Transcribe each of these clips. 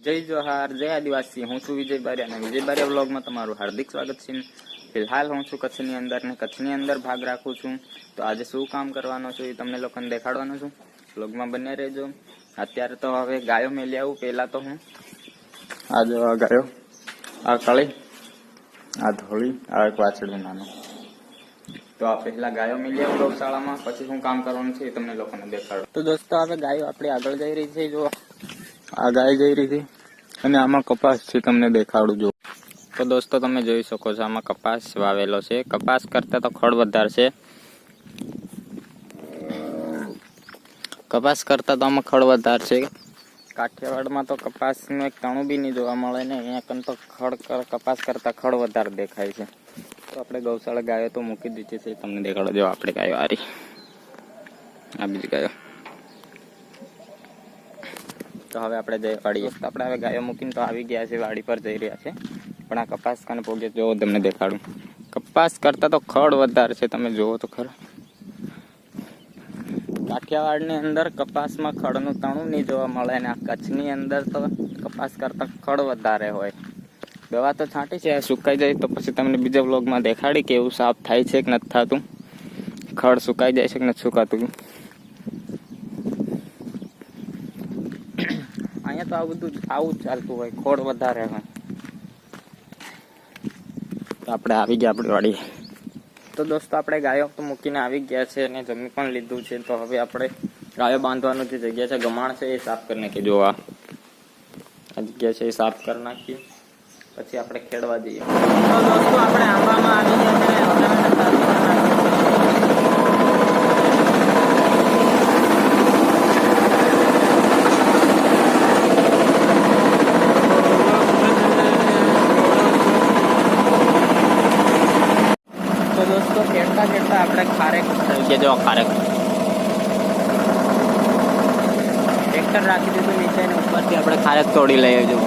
જય જોહાર, જય આદિવાસી। હું છું વિજય બારિયા અને વિજય બારિયા વ્લોગમાં તમારું હાર્દિક સ્વાગત છે। ફિલહાલ હું છું કચ્છની અંદર ને કચ્છની અંદર ભાગ રાખું છું। તો આજે શું કામ કરવાનું છું એ તમને લોકોને દેખાડવાનું છું। વ્લોગમાં બન્યા રહેજો। અત્યારે તો હવે ગાયો મેલી આવું। પહેલા તો હું આ જો આ ગાયો, આ કાળી, આ ધોળી, આ એક વાછડું નાનું। તો આ પહેલા ગાયો મેલી આવું ગૌશાળામાં, પછી શું કામ કરવાનું છે એ તમને લોકોને દેખાડું। તો દોસ્તો હવે ગાયો આપણી આગળ જઈ રહી છે। જો આ ગાય જઈ રહી છે અને આમાં કપાસ છે, તમને દેખાડું જો। તો દોસ્તો તમે જોઈ શકો છો આમાં કપાસ વાવેલો છે। કપાસ કરતા તો ખડ વધારે છે। કપાસ કરતા તો આમાં ખડ વધારે છે। કાઠિયાવાડમાં તો કપાસનું એક તાણું બી નહીં જોવા મળે ને અહીંયા કન તો કપાસ કરતા ખડ વધારે દેખાય છે। તો આપણે ગૌશાળા ગાયો તો મૂકી દીધી છે, તમને દેખાડો જો આપણે ગાયો આ રહી, આ બીજી ગાયો। તો હવે આપણે જઈ વાડીએ। તો આપણે હવે ગાયો મૂકીને તો આવી ગયા છે, વાડી પર જઈ રહ્યા છે। પણ આ કપાસ કાને પોગે જો તમને દેખાડું, કપાસ કરતા તો ખડ વધારે છે, તમે જોવો તો ખરા। કાઠિયાવાડની અંદર કપાસમાં ખડનું તાણું નહીં જોવા મળે અને આ કચ્છની અંદર તો કપાસ કરતા ખડ વધારે હોય। દવા તો છાંટી છે, સુકાઈ જાય તો પછી તમને બીજા વ્લોગમાં દેખાડી કે એવું સાફ થાય છે કે નથી થતું, ખડ સુકાઈ જાય છે કે નથી સુકાતું। અહીંયા તો આ બધું આવું જ ચાલતું હોય, ખોડ વધારે હોય। તો આપણે આવી ગયા આપણી વાડીએ। તો દોસ્તો આપણે ગાયો તો મૂકીને આવી ગયા છે અને જમી પણ લીધું છે। તો હવે આપણે ગાયો બાંધવાનું જે જગ્યા છે, ગમાણ છે, એ સાફ કરી નાખીએ। જો આ જગ્યા છે એ સાફ કરી નાખીએ, પછી આપણે ખેડવા જઈએ। તો દોસ્તો આપણે આંબામાં આવી ગયા છે। તો દોસ્તો ખેડતા ખેડતા આપણે ખારેક થઈ ગયા। જો ખારેક ટ્રેક્ટર રાખી દીધું નીચે ને ઉપરથી આપણે ખારેક તોડી લઈએ। જો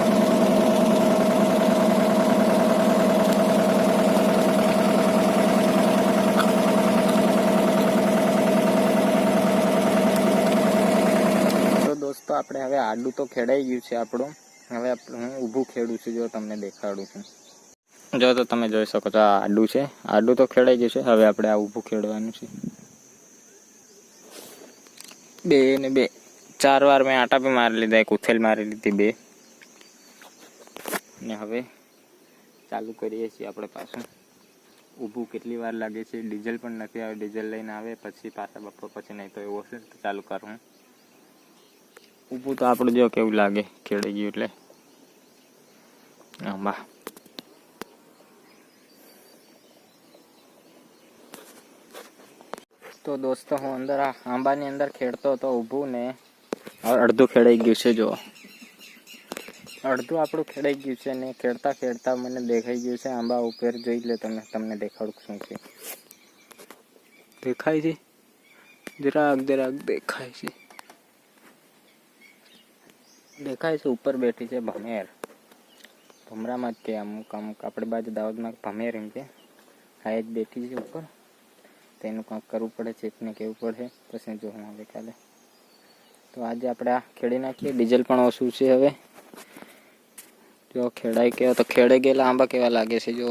તો દોસ્તો આપણે હવે આડું તો ખેડાઈ ગયું છે આપણું। હવે હું ઊભું ખેડું છું, જો તમને દેખાડું છું। જો તો તમે જોઈ શકો છો આ આડું છે, આડું તો ખેડાઈ ગયું છે। હવે આપણે આ ઊભું ખેડવાનું છે। 2 ને 2 4 વાર મેં આટા બી મારી લીધા, એક ઉથેલ મારી લીધી 2 ને હવે ચાલુ કરીએ છીએ આપણે પાછું ઊભું। કેટલી વાર લાગે છે, ડીઝલ પણ નથી આવે, ડીઝલ લઈને આવે પછી પાછા બપોર પછી, નહીં તો એવું હશે તો ચાલુ કરું। ઊભું તો આપણું જો કેવું લાગે ખેડાઈ ગયું એટલે આંબા। તો દોસ્તો હું અંદર આ આંબાની અંદર ખેડતો હતો ઊભું ને અડધું ખેડાઈ ગયું છે। જો અડધું આપણું ખેડાઈ ગયું છે ને ખેડતા ખેડતા મને દેખાઈ ગયું છે આંબા ઉપર। જોઈ લે તમે, તમને દેખાડું શું છે, દેખાય છે, જરાક દેખાય છે, દેખાય છે। ઉપર બેઠી છે ભમેર, ભમરામાં જ કે અમુક આપણી બાજુ દાહોદમાં ભમેર એમ કે, આ જ બેઠી છે ઉપર। તેનું કાંક કરવું પડે, ચેકને કહેવું પડે, પછી જો હું હવે કાલે। તો આજે આપણે આ ખેડી નાખીએ, ડીઝલ પણ ઓછું છે હવે। જો ખેડાઈ ગયો તો ખેડે ગયેલા આંબા કેવા લાગે છે, જો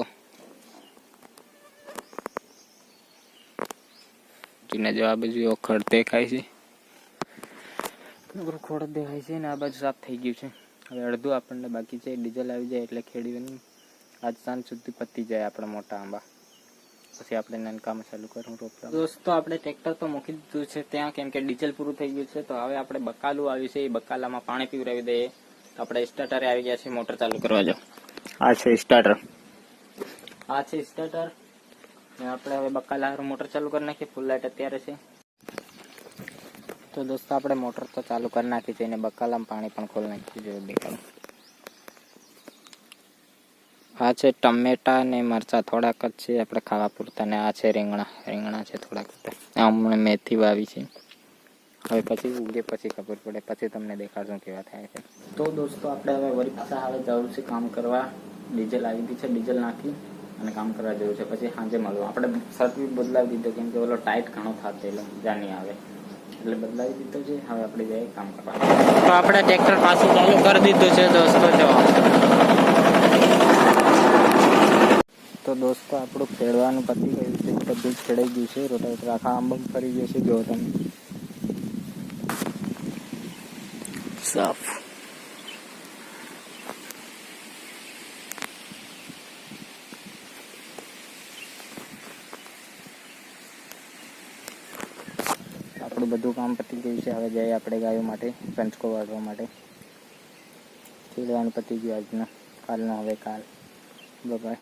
જીને જો આ બાજુ ખડ દેખાય છે, ખોડ દેખાય છે ને આ બાજુ સાફ થઈ ગયું છે। હવે અડધું આપણને બાકી છે, ડીઝલ આવી જાય એટલે ખેડીને આજ સાંજ સુધી પતી જાય આપણા મોટા આંબા, પછી આપણે નાનકામાં ચાલુ કરું રોપલા। દોસ્તો આપણે ટ્રેક્ટર તો મૂકી દીધું છે ત્યાં, કેમ કે ડીઝલ પૂરું થઈ ગયું છે। તો હવે આપણે બકાલું આવ્યું છે, એ બકાલામાં પાણી પીવડાવી દઈએ। તો આપણે સ્ટાર્ટરે આવી ગયા છે, મોટર ચાલુ કરવા જાઓ। આ છે સ્ટાર્ટર, આ છે સ્ટાર્ટર ને આપણે હવે બકાલા મોટર ચાલુ કરી નાખીએ। ફૂલ લાઈટ અત્યારે છે। તો દોસ્તો આપણે મોટર તો ચાલુ કરી નાખી છે અને બકાલામાં પાણી પણ ખોલી નાખ્યું છે, દેખાડો। આ છે ટમેટા ને મરચા થોડાક જ છે આપણે ખાવા પૂરતા, ને આ છે રીંગણા છે થોડાક। હમણાં મેથી વાવી છે, હવે પછી ઉગે પછી ખબર પડે, પછી તમને દેખાડશું કેવા થાય છે। તો દોસ્તો આપણે હવે વળી પાછા હવે જવું છે કામ કરવા। ડીઝલ આવી ગયું છે, ડીઝલ નાખી અને કામ કરવા જેવું છે, પછી સાંજે મળવું। આપણે શર્ટ બી બદલાવી દીધો, કેમ કે ઓલો ટાઈટ ઘણો થતો એટલે મજા નહીં આવે। એટલે બદલાવી દીધો છે. હવે આપણે જઈએ કામ કરવા. તો આપણે ટ્રેક્ટર પાછું ચાલુ કરી દીધું છે દોસ્તો. તો દોસ્તો આપણું ખેડવાનું પતી ગયું છે, બધું જ ખેડાઈ ગયું છે. રોટાવેટર આખા આંબમ ફરી ગયું છે. જો તમે સાફ આપણું બધું કામ પતી ગયું છે. હવે જઈએ આપણે ગાયો માટે રંચકો વાળવા માટે. ખેડવાનું પતી ગયું આજના, કાલનો હવે કાલ. બાય.